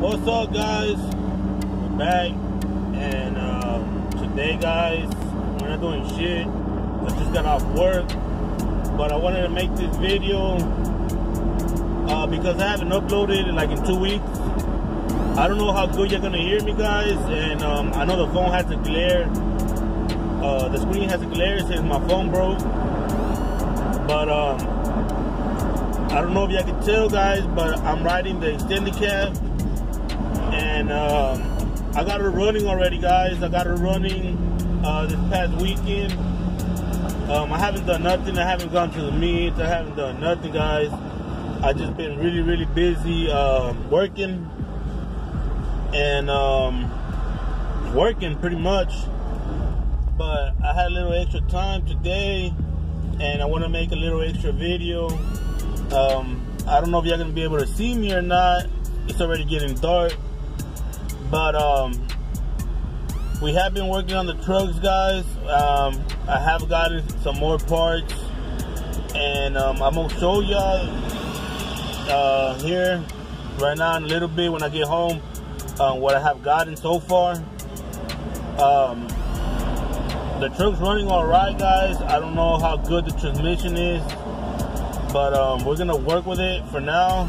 What's up, guys? We're back, and today, guys, we're not doing shit. I just got off work, but I wanted to make this video because I haven't uploaded in like in 2 weeks. I don't know how good you're gonna hear me, guys, and I know the phone has a glare. The screen has a glare since my phone broke, but I don't know if y'all can tell, guys, but I'm riding the extended cab, and I got it running already, guys. I got it running this past weekend. I haven't done nothing. I haven't gone to the meets. I haven't done nothing, guys. I just been really busy working and working pretty much. But I had a little extra time today, and I want to make a little extra video. I don't know if y'all gonna be able to see me or not. It's already getting dark, but we have been working on the trucks, guys. I have gotten some more parts, and I'm gonna show y'all here right now in a little bit when I get home what I have gotten so far. The truck's running all right, guys. I don't know how good the transmission is, but we're gonna work with it for now.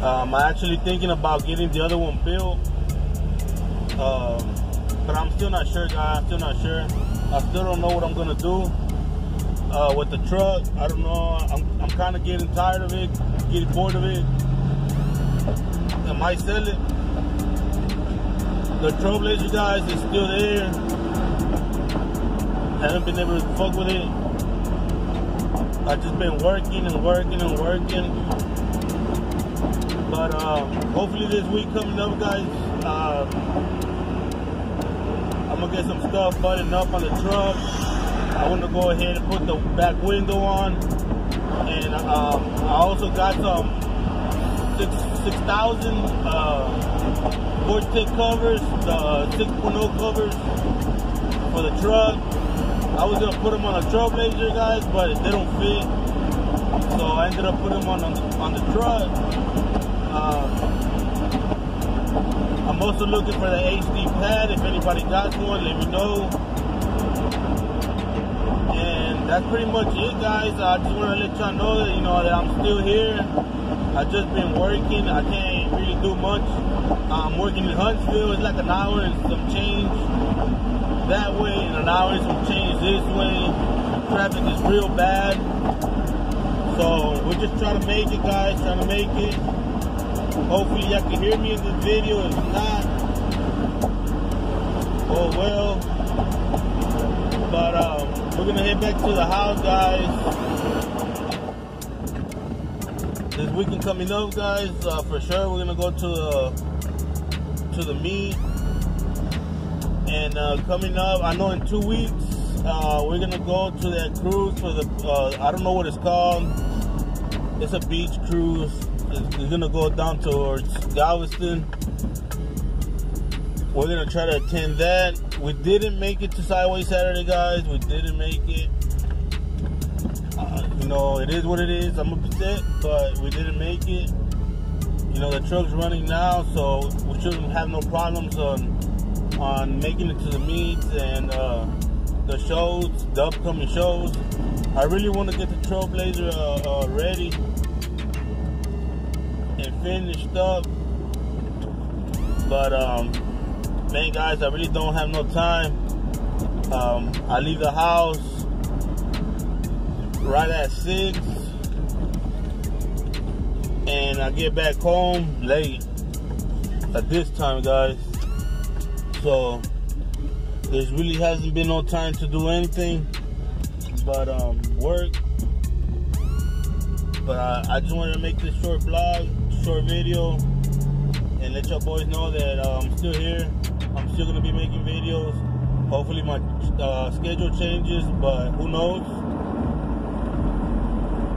I'm actually thinking about getting the other one built, but I'm still not sure, guys. I'm still not sure. I still don't know what I'm gonna do with the truck. I don't know. I'm kind of getting tired of it, getting bored of it. I might sell it. The Trailblazer, guys, is still there. I haven't been able to fuck with it. I've just been working and working. But hopefully this week coming up, guys, I'm gonna get some stuff buttoned up on the truck. I want to go ahead and put the back window on, and I also got some 6,000 Vortex covers, the 6.0 covers for the truck. I was gonna put them on a Trailblazer, guys, but they don't fit, so I ended up putting them on the truck. I'm also looking for the HD pad. If anybody got one, let me know. And that's pretty much it, guys. I just want to let y'all know that, that I'm still here. I've just been working. I can't really do much. I'm working in Huntsville. It's like an hour and some change that way, and an hour and some change this way. Traffic is real bad. So we're just trying to make it, guys. Trying to make it. Hopefully y'all can hear me in this video. If not, oh well. But we're gonna head back to the house, guys. This weekend coming up, guys, for sure we're gonna go to the meet. And coming up, I know in 2 weeks, we're gonna go to that cruise for the I don't know what it's called. It's a beach cruise. It's gonna go down towards Galveston. We're gonna try to attend that. We didn't make it to Sideways Saturday, guys. We didn't make it. It is what it is. I'm upset, but we didn't make it. The truck's running now, so we shouldn't have no problems on making it to the meets and the shows, the upcoming shows. I really want to get the Trailblazer ready and finished up, but man, guys, I really don't have no time. I leave the house right at 6, and I get back home late at this time, guys. So there really hasn't been no time to do anything but work. But I just wanted to make this short vlog, short video, and let y'all boys know that I'm still here. I'm still gonna be making videos. Hopefully my schedule changes, but who knows.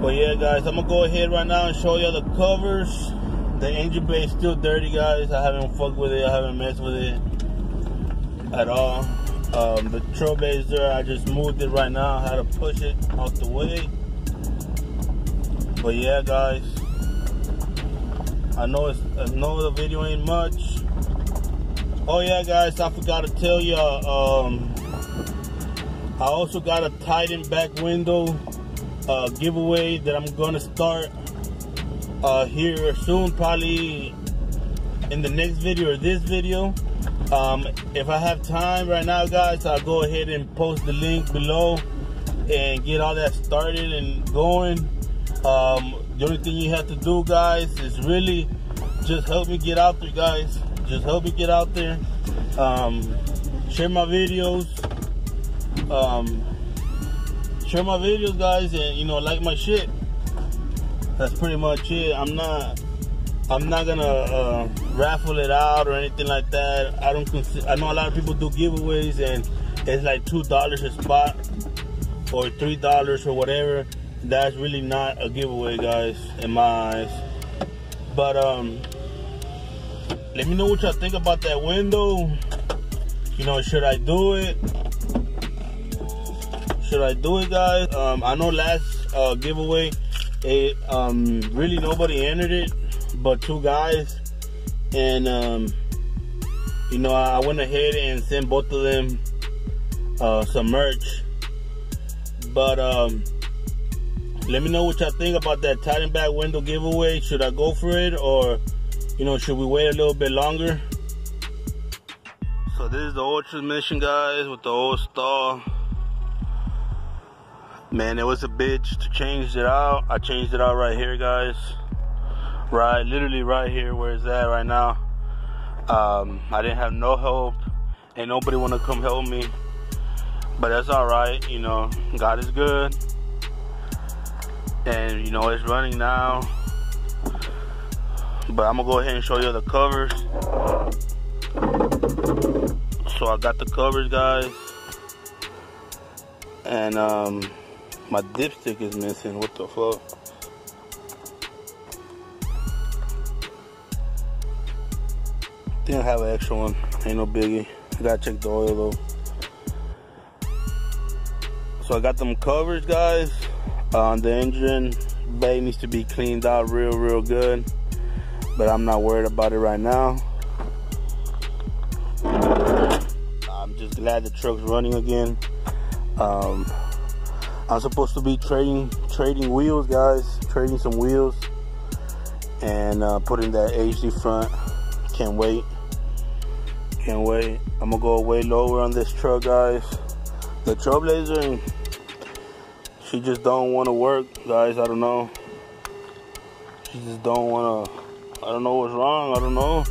But yeah, guys, I'm gonna go ahead right now and show y'all the covers. The engine bay is still dirty, guys. I haven't fucked with it. I haven't messed with it at all. The Trailblazer, I just moved it right now. I had to push it out the way. But yeah, guys, I know the video ain't much. Oh yeah, guys, I forgot to tell you. I also got a Titan back window giveaway that I'm gonna start here soon, probably in the next video or this video. If I have time right now, guys, I'll go ahead and post the link below and get all that started and going. The only thing you have to do, guys, is really just help me get out there, guys. Just help me get out there. Share my videos. Share my videos, guys, and, you know, like my shit. That's pretty much it. I'm not gonna raffle it out or anything like that. I know a lot of people do giveaways and it's like $2 a spot or $3 or whatever. That's really not a giveaway, guys, in my eyes. But let me know what y'all think about that window. You know, should I do it? Should I do it, guys? I know last giveaway, really nobody entered it but 2 guys, and you know, I went ahead and sent both of them some merch. But let me know what y'all think about that Titan back window giveaway. Should I go for it, or, you know, should we wait a little bit longer? So this is the old transmission, guys, with the old stall. Man, it was a bitch to change it out. I changed it out right here, guys. Right, literally right here where it's at right now. I didn't have no help, and nobody wanna come help me. But that's all right, you know, God is good. And, you know, it's running now. But I'm gonna go ahead and show you the covers. So I got the covers, guys. And my dipstick is missing. What the fuck? Didn't have an extra one. Ain't no biggie. I gotta check the oil though. So I got them covers, guys. The engine bay needs to be cleaned out real good, but I'm not worried about it right now. I'm just glad the truck's running again. I'm supposed to be trading wheels, guys. Trading some wheels and putting that HD front. Can't wait. Can't wait. I'm gonna go way lower on this truck, guys. The Trailblazer, she just don't want to work, guys. I don't know. She just don't want to. I don't know what's wrong. I don't know.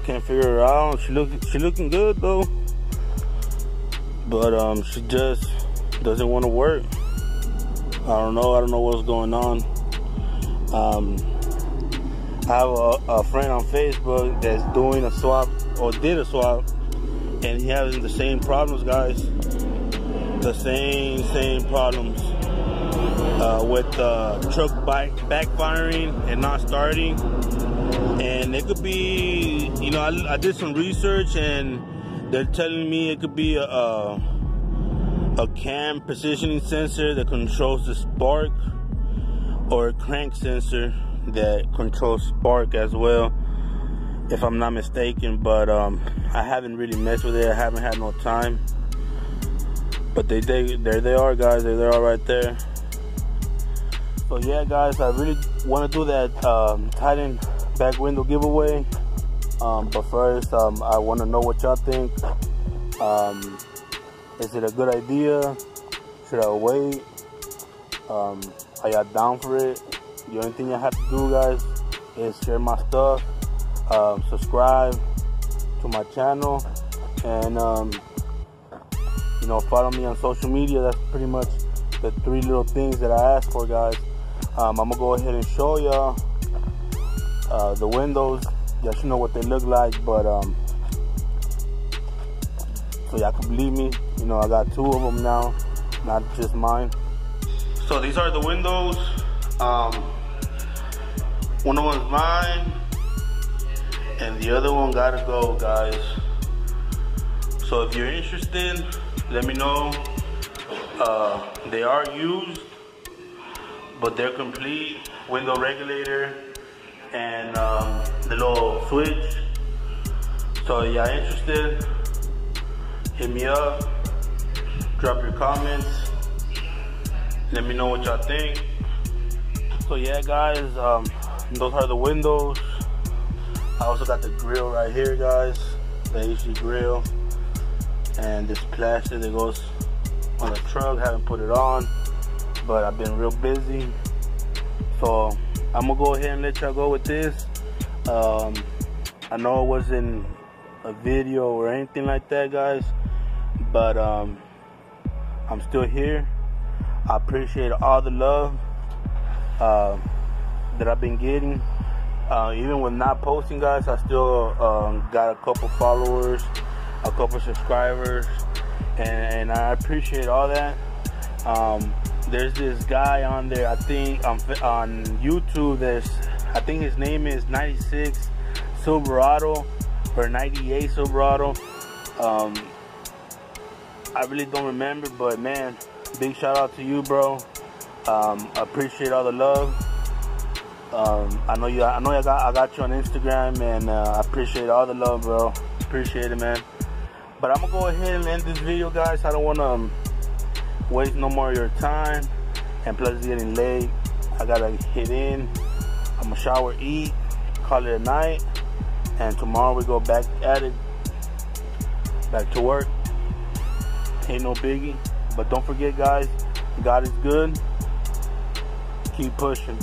Can't figure her out. She looking good though, but she just doesn't want to work. I don't know what's going on. I have a friend on Facebook that's doing a swap, or did a swap, and he having the same problems, guys. The same problems with the truck backfiring and not starting. And it could be, you know, I did some research and they're telling me it could be a cam positioning sensor that controls the spark, or a crank sensor that controls spark as well, if I'm not mistaken. But I haven't really messed with it. I haven't had no time. But there they are, guys. There they are right there. So yeah, guys, I really want to do that Titan back window giveaway. But first, I want to know what y'all think. Is it a good idea? Should I wait? Are y'all down for it? The only thing you have to do, guys, is share my stuff, subscribe to my channel, and you know, follow me on social media. That's pretty much the 3 little things that I asked for, guys. I'm gonna go ahead and show y'all the windows. Y'all should know what they look like, but so y'all can believe me. You know, I got 2 of them now, not just mine. So these are the windows. One of them's mine, and the other one gotta go, guys. So if you're interested, let me know. They are used, but they're complete. Window regulator and the little switch. So yeah, interested, hit me up, drop your comments, let me know what y'all think. So yeah guys, those are the windows. I also got the grill right here guys, the HD grill, and this plastic that goes on the truck. Haven't put it on, but I've been real busy, so I'm gonna go ahead and let y'all go with this. I know it wasn't a video or anything like that guys, but I'm still here. I appreciate all the love that I've been getting. Even with not posting guys, I still got a couple followers, a couple subscribers, and I appreciate all that. There's this guy on there, I think on YouTube, I think his name is 96 Silverado or 98 Silverado. I really don't remember, but man, big shout out to you, bro. I appreciate all the love. I know I got you on Instagram, and I appreciate all the love, bro. Appreciate it, man. But I'm gonna go ahead and end this video, guys. I don't wanna waste no more of your time, and plus it's getting late. I gotta hit in. I'm gonna shower, eat, call it a night, and tomorrow we go back at it, back to work. Ain't no biggie. But don't forget, guys, God is good. Keep pushing.